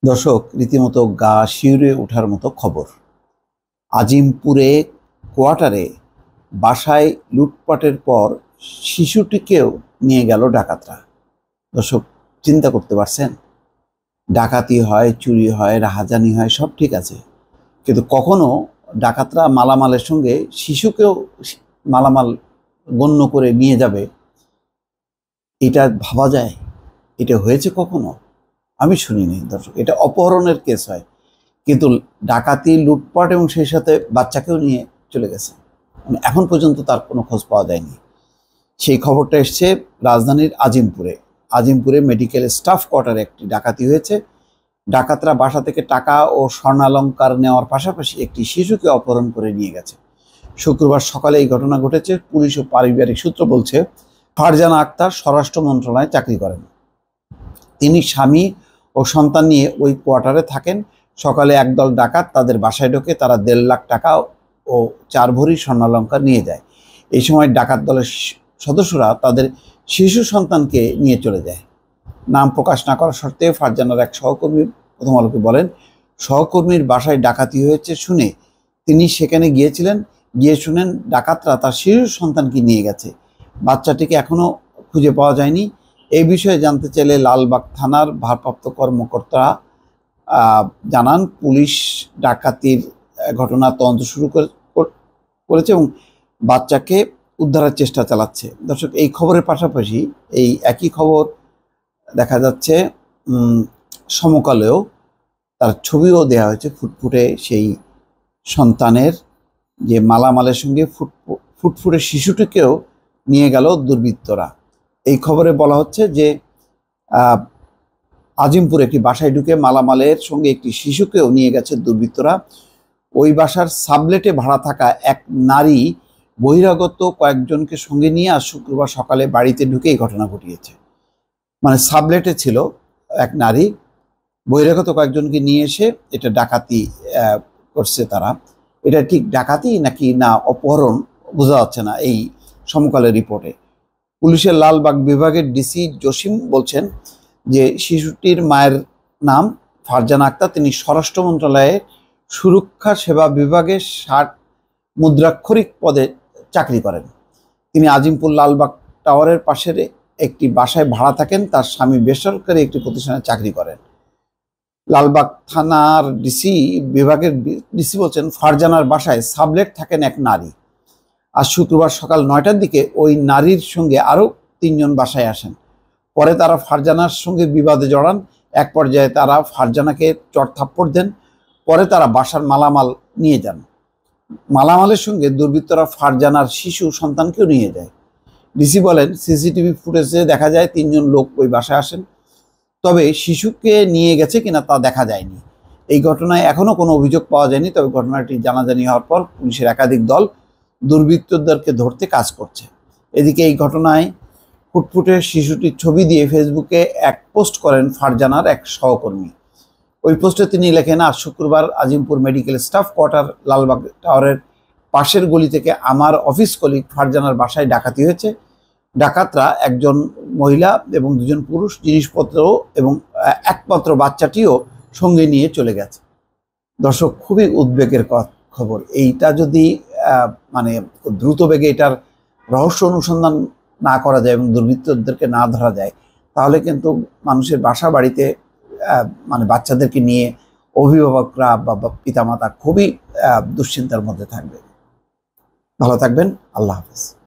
দর্শক, রীতিমতো গা শিউরে ওঠার মতো খবর। আজিমপুরে কোয়ার্টারে বাসায় লুটপাটের পর শিশুটিকেও নিয়ে গেল ডাকাতরা। দর্শক, চিন্তা করতে পারছেন? ডাকাতি হয়, চুরি হয়, রাহাজানি হয়, সব ঠিক আছে, কিন্তু কখনো ডাকাতরা মালামালের সঙ্গে শিশুকেও মালামাল গণ্য করে নিয়ে যাবে, এটা ভাবা যায়? এটা হয়েছে কখনো? আমি শুনিনি দর্শক। এটা অপহরণের কেস হয়, কিন্তু ডাকাতি, লুটপাট এবং সেই সাথে বাচ্চাকেও নিয়ে চলে গেছে। মানে এখন পর্যন্ত তার কোনো খোঁজ পাওয়া যায়নি। সেই খবরটা এসছে রাজধানীর আজিমপুরে মেডিকেল স্টাফ কোয়ার্টারে একটি ডাকাতি হয়েছে। ডাকাতরা বাসা থেকে টাকা ও স্বর্ণালঙ্কার নেওয়ার পাশাপাশি একটি শিশুকে অপহরণ করে নিয়ে গেছে। শুক্রবার সকালে এই ঘটনা ঘটেছে। পুলিশ ও পারিবারিক সূত্র বলছে, ফারজানা আক্তার স্বরাষ্ট্র মন্ত্রণালয়ে চাকরি করেন। তিনি স্বামী ও সন্তান নিয়ে ওই কোয়ার্টারে থাকেন। সকালে একদল ডাকাত তাদের বাসায় ঢোকে। তারা 1.5 লাখ টাকা ও 4 ভরি স্বর্ণালঙ্কার নিয়ে যায়। এই সময় ডাকাত দলের সদস্যরা তাদের শিশু সন্তানকে নিয়ে চলে যায়। নাম প্রকাশ না করা সত্ত্বে ফারজানার এক সহকর্মী প্রথম আলোকে বলেন, সহকর্মীর বাসায় ডাকাতি হয়েছে শুনে তিনি সেখানে গিয়েছিলেন। গিয়ে শুনেন ডাকাতরা তার শিশু সন্তানকে নিয়ে গেছে। বাচ্চাটিকে এখনও খুঁজে পাওয়া যায়নি। এই বিষয়ে জানতে চাইলে লালবাগ থানার ভারপ্রাপ্ত কর্মকর্তা জানান, পুলিশ ডাকাতির ঘটনা তদন্ত শুরু করেছে এবং বাচ্চাকে উদ্ধারের চেষ্টা চালাচ্ছে। দর্শক, এই খবরের পাশাপাশি এই একই খবর দেখা যাচ্ছে সমকালেও তার ছবিও দেওয়া হয়েছে। ফুটফুটে সেই সন্তানের যে মালামালের সঙ্গে ফুটফুটে শিশুটিকেও নিয়ে গেল দুর্বৃত্তরা। এই খবরে বলা হচ্ছে যে আজিমপুরে একটি বাসায় ঢুকে মালামালের সঙ্গে একটি শিশুকেও নিয়ে গেছে দুর্বৃত্তরা। ওই বাসার সাবলেটে ভাড়া থাকা এক নারী বহিরাগত কয়েকজনকে সঙ্গে নিয়ে আজ শুক্রবার সকালে বাড়িতে ঢুকে এই ঘটনা ঘটিয়েছে। মানে সাবলেটে ছিল এক নারী, বহিরাগত কয়েকজনকে নিয়ে এসে এটা ডাকাতি করছে তারা। এটা ঠিক ডাকাতি নাকি না অপহরণ বোঝা যাচ্ছে না এই সমকালের রিপোর্টে। পুলিশের লালবাগ বিভাগের ডিসি জসিম বলছেন যে শিশুটির মায়ের নাম ফারজানা আক্তার। তিনি স্বরাষ্ট্র মন্ত্রণালয়ের সুরক্ষা সেবা বিভাগে 60 মুদ্রাক্ষরিক পদে চাকরি করেন। তিনি আজিমপুর লালবাগ টাওয়ারের পাশের একটি বাসায় ভাড়া থাকেন। তার স্বামী বেসরকারি একটি প্রতিষ্ঠানে চাকরি করেন। লালবাগ থানার বিভাগের ডিসি বলছেন, ফারজানার বাসায় সাবলেট থাকেন এক নারী। আজ শুক্রবার সকাল 9টার দিকে ওই নারীর সঙ্গে আরও 3 জন বাসায় আসেন। পরে তারা ফারজানার সঙ্গে বিবাদে জড়ান। এক পর্যায়ে তারা ফারজানাকে চড়-থাপ্পড় দেন। পরে তারা বাসার মালামাল নিয়ে যান। মালামালের সঙ্গে দুর্বৃত্তরা ফারজানার শিশু সন্তানকেও নিয়ে যায়। ডিসি বলেন, সিসিটিভি ফুটেজে দেখা যায় 3 জন লোক ওই বাসায় আসেন, তবে শিশুকে নিয়ে গেছে কিনা তা দেখা যায়নি। এই ঘটনায় এখনও কোনো অভিযোগ পাওয়া যায়নি। তবে ঘটনাটি জানাজানি হওয়ার পর পুলিশের একাধিক দল দুর্বৃত্তদেরকে ধরতে কাজ করছে। এদিকে এই ঘটনায় ফুটফুটে শিশুটির ছবি দিয়ে ফেসবুকে এক পোস্ট করেন ফারজানার এক সহকর্মী। ওই পোস্টে তিনি লেখেন, আজ শুক্রবার Azimpur medical staff quarter Lalbagh টাওয়ারের পাশের গলি থেকে আমার অফিস কলিগ ফারজানার বাসায় ডাকাতি হয়েছে। ডাকাতরা একজন মহিলা এবং 2 জন পুরুষ, জিনিসপত্র এবং একমাত্র বাচ্চাটিও সঙ্গে নিয়ে চলে গেছে। দর্শক, খুবই উদ্বেগের খবর। এইটা যদি মানে দ্রুত বেগে এটার রহস্য অনুসন্ধান না করা যায় এবং দুর্বৃত্তদেরকে না ধরা যায়, তাহলে কিন্তু মানুষের বাসা বাড়িতে মানে বাচ্চাদেরকে নিয়ে অভিভাবকরা বা পিতামাতা খুবই দুশ্চিন্তার মধ্যে থাকবে। ভালো থাকবেন। আল্লাহ হাফেজ।